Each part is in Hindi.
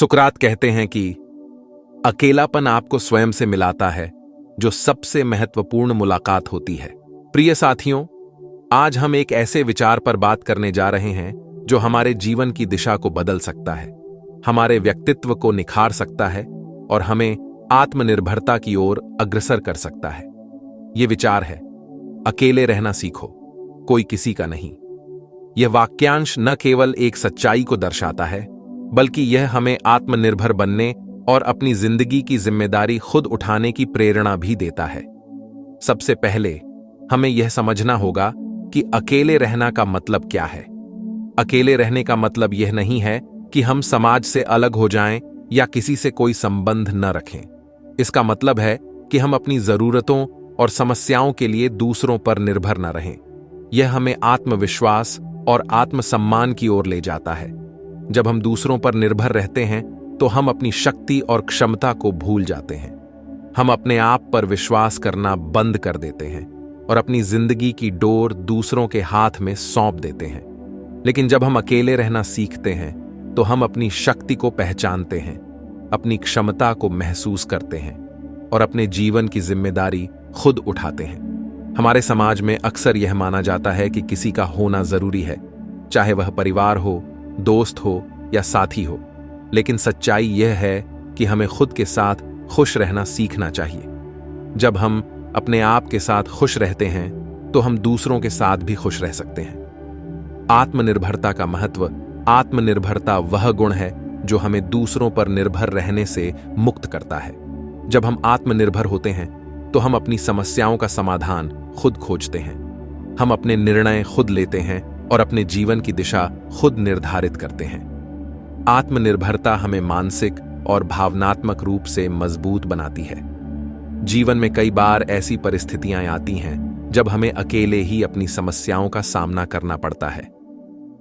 सुकरात कहते हैं कि अकेलापन आपको स्वयं से मिलाता है, जो सबसे महत्वपूर्ण मुलाकात होती है। प्रिय साथियों, आज हम एक ऐसे विचार पर बात करने जा रहे हैं जो हमारे जीवन की दिशा को बदल सकता है, हमारे व्यक्तित्व को निखार सकता है और हमें आत्मनिर्भरता की ओर अग्रसर कर सकता है। यह विचार है, अकेले रहना सीखो, कोई किसी का नहीं। यह वाक्यांश न केवल एक सच्चाई को दर्शाता है, बल्कि यह हमें आत्मनिर्भर बनने और अपनी जिंदगी की जिम्मेदारी खुद उठाने की प्रेरणा भी देता है। सबसे पहले हमें यह समझना होगा कि अकेले रहना का मतलब क्या है। अकेले रहने का मतलब यह नहीं है कि हम समाज से अलग हो जाएं या किसी से कोई संबंध न रखें। इसका मतलब है कि हम अपनी जरूरतों और समस्याओं के लिए दूसरों पर निर्भर न रहें। यह हमें आत्मविश्वास और आत्मसम्मान की ओर ले जाता है। जब हम दूसरों पर निर्भर रहते हैं तो हम अपनी शक्ति और क्षमता को भूल जाते हैं। हम अपने आप पर विश्वास करना बंद कर देते हैं और अपनी जिंदगी की डोर दूसरों के हाथ में सौंप देते हैं। लेकिन जब हम अकेले रहना सीखते हैं तो हम अपनी शक्ति को पहचानते हैं, अपनी क्षमता को महसूस करते हैं और अपने जीवन की जिम्मेदारी खुद उठाते हैं। हमारे समाज में अक्सर यह माना जाता है कि किसी का होना जरूरी है, चाहे वह परिवार हो, दोस्त हो या साथी हो। लेकिन सच्चाई यह है कि हमें खुद के साथ खुश रहना सीखना चाहिए। जब हम अपने आप के साथ खुश रहते हैं तो हम दूसरों के साथ भी खुश रह सकते हैं। आत्मनिर्भरता का महत्व, आत्मनिर्भरता वह गुण है जो हमें दूसरों पर निर्भर रहने से मुक्त करता है। जब हम आत्मनिर्भर होते हैं तो हम अपनी समस्याओं का समाधान खुद खोजते हैं, हम अपने निर्णय खुद लेते हैं और अपने जीवन की दिशा खुद निर्धारित करते हैं। आत्मनिर्भरता हमें मानसिक और भावनात्मक रूप से मजबूत बनाती है। जीवन में कई बार ऐसी परिस्थितियां आती हैं जब हमें अकेले ही अपनी समस्याओं का सामना करना पड़ता है।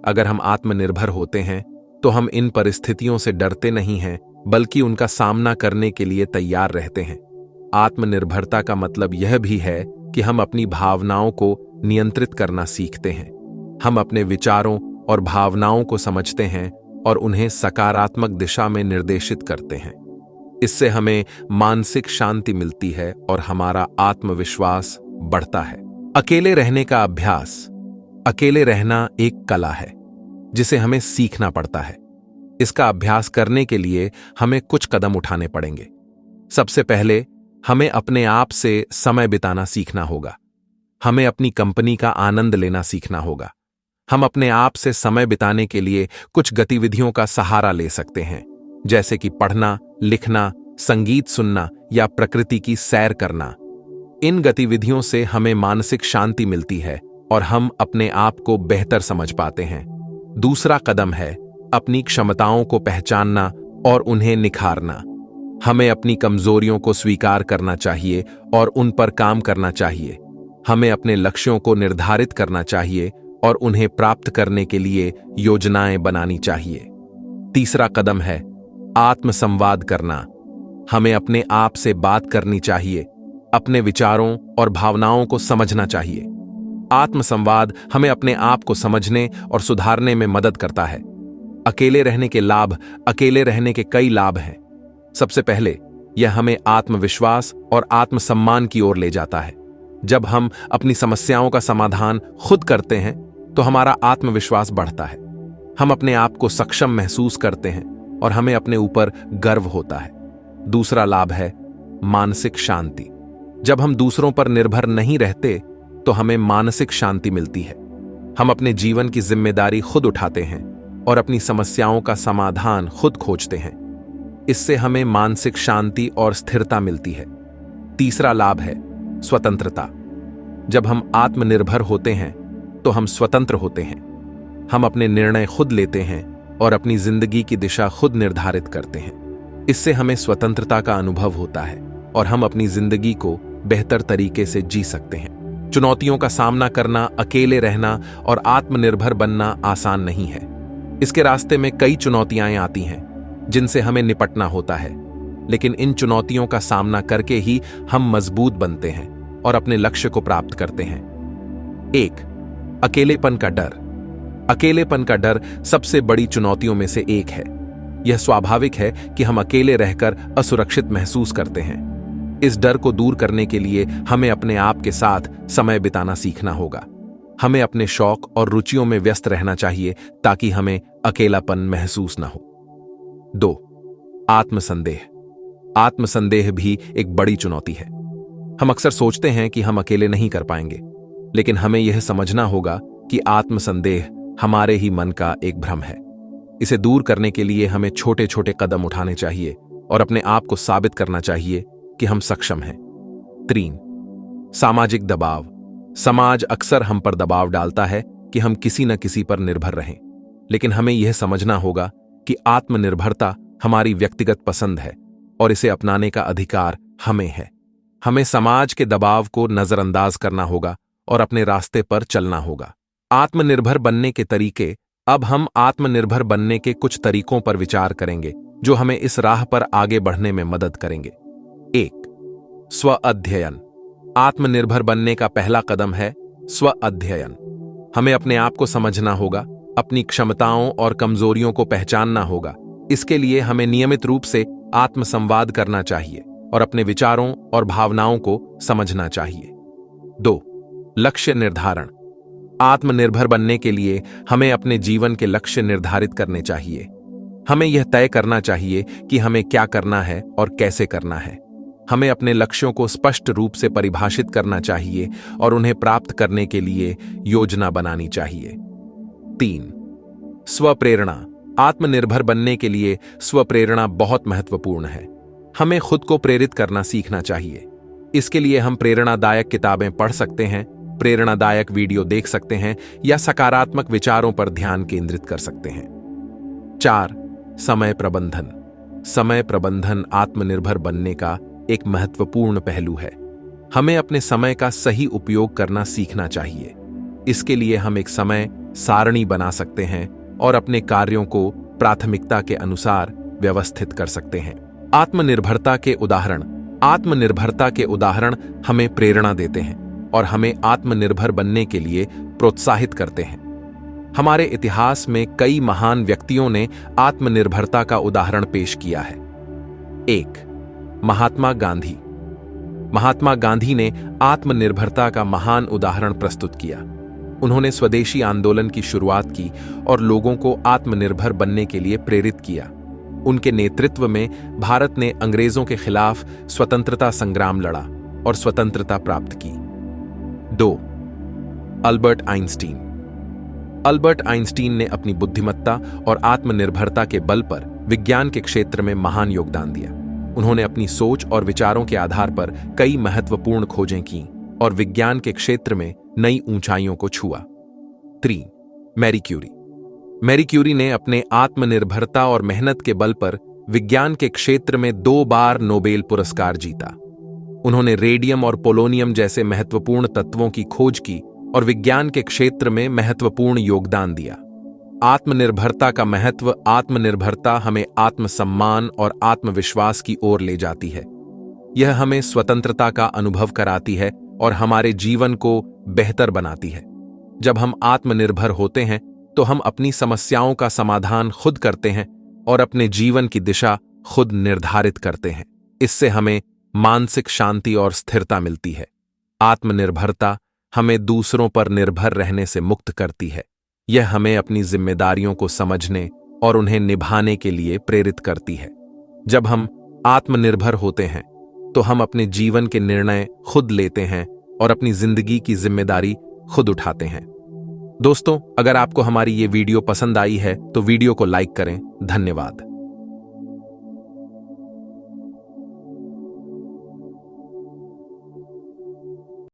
अगर हम आत्मनिर्भर होते हैं तो हम इन परिस्थितियों से डरते नहीं हैं, बल्कि उनका सामना करने के लिए तैयार रहते हैं। आत्मनिर्भरता का मतलब यह भी है कि हम अपनी भावनाओं को नियंत्रित करना सीखते हैं। हम अपने विचारों और भावनाओं को समझते हैं और उन्हें सकारात्मक दिशा में निर्देशित करते हैं। इससे हमें मानसिक शांति मिलती है और हमारा आत्मविश्वास बढ़ता है। अकेले रहने का अभ्यास। अकेले रहना एक कला है जिसे हमें सीखना पड़ता है। इसका अभ्यास करने के लिए हमें कुछ कदम उठाने पड़ेंगे। सबसे पहले हमें अपने आप से समय बिताना सीखना होगा। हमें अपनी कंपनी का आनंद लेना सीखना होगा। हम अपने आप से समय बिताने के लिए कुछ गतिविधियों का सहारा ले सकते हैं, जैसे कि पढ़ना, लिखना, संगीत सुनना या प्रकृति की सैर करना। इन गतिविधियों से हमें मानसिक शांति मिलती है और हम अपने आप को बेहतर समझ पाते हैं। दूसरा कदम है अपनी क्षमताओं को पहचानना और उन्हें निखारना। हमें अपनी कमजोरियों को स्वीकार करना चाहिए और उन पर काम करना चाहिए। हमें अपने लक्ष्यों को निर्धारित करना चाहिए और उन्हें प्राप्त करने के लिए योजनाएं बनानी चाहिए। तीसरा कदम है आत्मसंवाद करना। हमें अपने आप से बात करनी चाहिए, अपने विचारों और भावनाओं को समझना चाहिए। आत्मसंवाद हमें अपने आप को समझने और सुधारने में मदद करता है। अकेले रहने के लाभ। अकेले रहने के कई लाभ हैं। सबसे पहले यह हमें आत्मविश्वास और आत्मसम्मान की ओर ले जाता है। जब हम अपनी समस्याओं का समाधान खुद करते हैं तो हमारा आत्मविश्वास बढ़ता है। हम अपने आप को सक्षम महसूस करते हैं और हमें अपने ऊपर गर्व होता है। दूसरा लाभ है मानसिक शांति। जब हम दूसरों पर निर्भर नहीं रहते तो हमें मानसिक शांति मिलती है। हम अपने जीवन की जिम्मेदारी खुद उठाते हैं और अपनी समस्याओं का समाधान खुद खोजते हैं। इससे हमें मानसिक शांति और स्थिरता मिलती है। तीसरा लाभ है स्वतंत्रता। जब हम आत्मनिर्भर होते हैं तो हम स्वतंत्र होते हैं। हम अपने निर्णय खुद लेते हैं और अपनी जिंदगी की दिशा खुद निर्धारित करते हैं। इससे हमें स्वतंत्रता का अनुभव होता है और हम अपनी जिंदगी को बेहतर तरीके से जी सकते हैं। चुनौतियों का सामना करना, अकेले रहना और आत्मनिर्भर बनना आसान नहीं है। इसके रास्ते में कई चुनौतियां आती हैं जिनसे हमें निपटना होता है, लेकिन इन चुनौतियों का सामना करके ही हम मजबूत बनते हैं और अपने लक्ष्य को प्राप्त करते हैं। 1. अकेलेपन का डर। अकेलेपन का डर सबसे बड़ी चुनौतियों में से एक है। यह स्वाभाविक है कि हम अकेले रहकर असुरक्षित महसूस करते हैं। इस डर को दूर करने के लिए हमें अपने आप के साथ समय बिताना सीखना होगा। हमें अपने शौक और रुचियों में व्यस्त रहना चाहिए ताकि हमें अकेलापन महसूस न हो। 2. आत्मसंदेह। आत्मसंदेह भी एक बड़ी चुनौती है। हम अक्सर सोचते हैं कि हम अकेले नहीं कर पाएंगे, लेकिन हमें यह समझना होगा कि आत्मसंदेह हमारे ही मन का एक भ्रम है। इसे दूर करने के लिए हमें छोटे छोटे कदम उठाने चाहिए और अपने आप को साबित करना चाहिए कि हम सक्षम हैं। 3. सामाजिक दबाव। समाज अक्सर हम पर दबाव डालता है कि हम किसी न किसी पर निर्भर रहें, लेकिन हमें यह समझना होगा कि आत्मनिर्भरता हमारी व्यक्तिगत पसंद है और इसे अपनाने का अधिकार हमें है। हमें समाज के दबाव को नजरअंदाज करना होगा और अपने रास्ते पर चलना होगा। आत्मनिर्भर बनने के तरीके। अब हम आत्मनिर्भर बनने के कुछ तरीकों पर विचार करेंगे जो हमें इस राह पर आगे बढ़ने में मदद करेंगे। 1. स्व अध्ययन। आत्मनिर्भर बनने का पहला कदम है स्व अध्ययन। हमें अपने आप को समझना होगा, अपनी क्षमताओं और कमजोरियों को पहचानना होगा। इसके लिए हमें नियमित रूप से आत्मसंवाद करना चाहिए और अपने विचारों और भावनाओं को समझना चाहिए। 2. लक्ष्य निर्धारण। आत्मनिर्भर बनने के लिए हमें अपने जीवन के लक्ष्य निर्धारित करने चाहिए। हमें यह तय करना चाहिए कि हमें क्या करना है और कैसे करना है। हमें अपने लक्ष्यों को स्पष्ट रूप से परिभाषित करना चाहिए और उन्हें प्राप्त करने के लिए योजना बनानी चाहिए। 3. स्वप्रेरणा। आत्मनिर्भर बनने के लिए स्वप्रेरणा बहुत महत्वपूर्ण है। हमें खुद को प्रेरित करना सीखना चाहिए। इसके लिए हम प्रेरणादायक किताबें पढ़ सकते हैं, प्रेरणादायक वीडियो देख सकते हैं या सकारात्मक विचारों पर ध्यान केंद्रित कर सकते हैं। 4. समय प्रबंधन। समय प्रबंधन आत्मनिर्भर बनने का एक महत्वपूर्ण पहलू है। हमें अपने समय का सही उपयोग करना सीखना चाहिए। इसके लिए हम एक समय सारणी बना सकते हैं और अपने कार्यों को प्राथमिकता के अनुसार व्यवस्थित कर सकते हैं। आत्मनिर्भरता के उदाहरण हमें प्रेरणा देते हैं और हमें आत्मनिर्भर बनने के लिए प्रोत्साहित करते हैं। हमारे इतिहास में कई महान व्यक्तियों ने आत्मनिर्भरता का उदाहरण पेश किया है। 1. महात्मा गांधी। महात्मा गांधी ने आत्मनिर्भरता का महान उदाहरण प्रस्तुत किया। उन्होंने स्वदेशी आंदोलन की शुरुआत की और लोगों को आत्मनिर्भर बनने के लिए प्रेरित किया। उनके नेतृत्व में भारत ने अंग्रेजों के खिलाफ स्वतंत्रता संग्राम लड़ा और स्वतंत्रता प्राप्त की। 2. Albert Einstein. अल्बर्ट आइंस्टीन ने अपनी बुद्धिमत्ता और आत्मनिर्भरता के बल पर विज्ञान के क्षेत्र में महान योगदान दिया। उन्होंने अपनी सोच और विचारों के आधार पर कई महत्वपूर्ण खोजें की और विज्ञान के क्षेत्र में नई ऊंचाइयों को छुआ। 3. Marie Curie. मैरी क्यूरी ने अपने आत्मनिर्भरता और मेहनत के बल पर विज्ञान के क्षेत्र में 2 बार नोबेल पुरस्कार जीता। उन्होंने रेडियम और पोलोनियम जैसे महत्वपूर्ण तत्वों की खोज की और विज्ञान के क्षेत्र में महत्वपूर्ण योगदान दिया। आत्मनिर्भरता का महत्व। आत्मनिर्भरता हमें आत्मसम्मान और आत्मविश्वास की ओर ले जाती है। यह हमें स्वतंत्रता का अनुभव कराती है और हमारे जीवन को बेहतर बनाती है। जब हम आत्मनिर्भर होते हैं तो हम अपनी समस्याओं का समाधान खुद करते हैं और अपने जीवन की दिशा खुद निर्धारित करते हैं। इससे हमें मानसिक शांति और स्थिरता मिलती है। आत्मनिर्भरता हमें दूसरों पर निर्भर रहने से मुक्त करती है। यह हमें अपनी जिम्मेदारियों को समझने और उन्हें निभाने के लिए प्रेरित करती है। जब हम आत्मनिर्भर होते हैं तो हम अपने जीवन के निर्णय खुद लेते हैं और अपनी जिंदगी की जिम्मेदारी खुद उठाते हैं। दोस्तों, अगर आपको हमारी ये वीडियो पसंद आई है तो वीडियो को लाइक करें। धन्यवाद।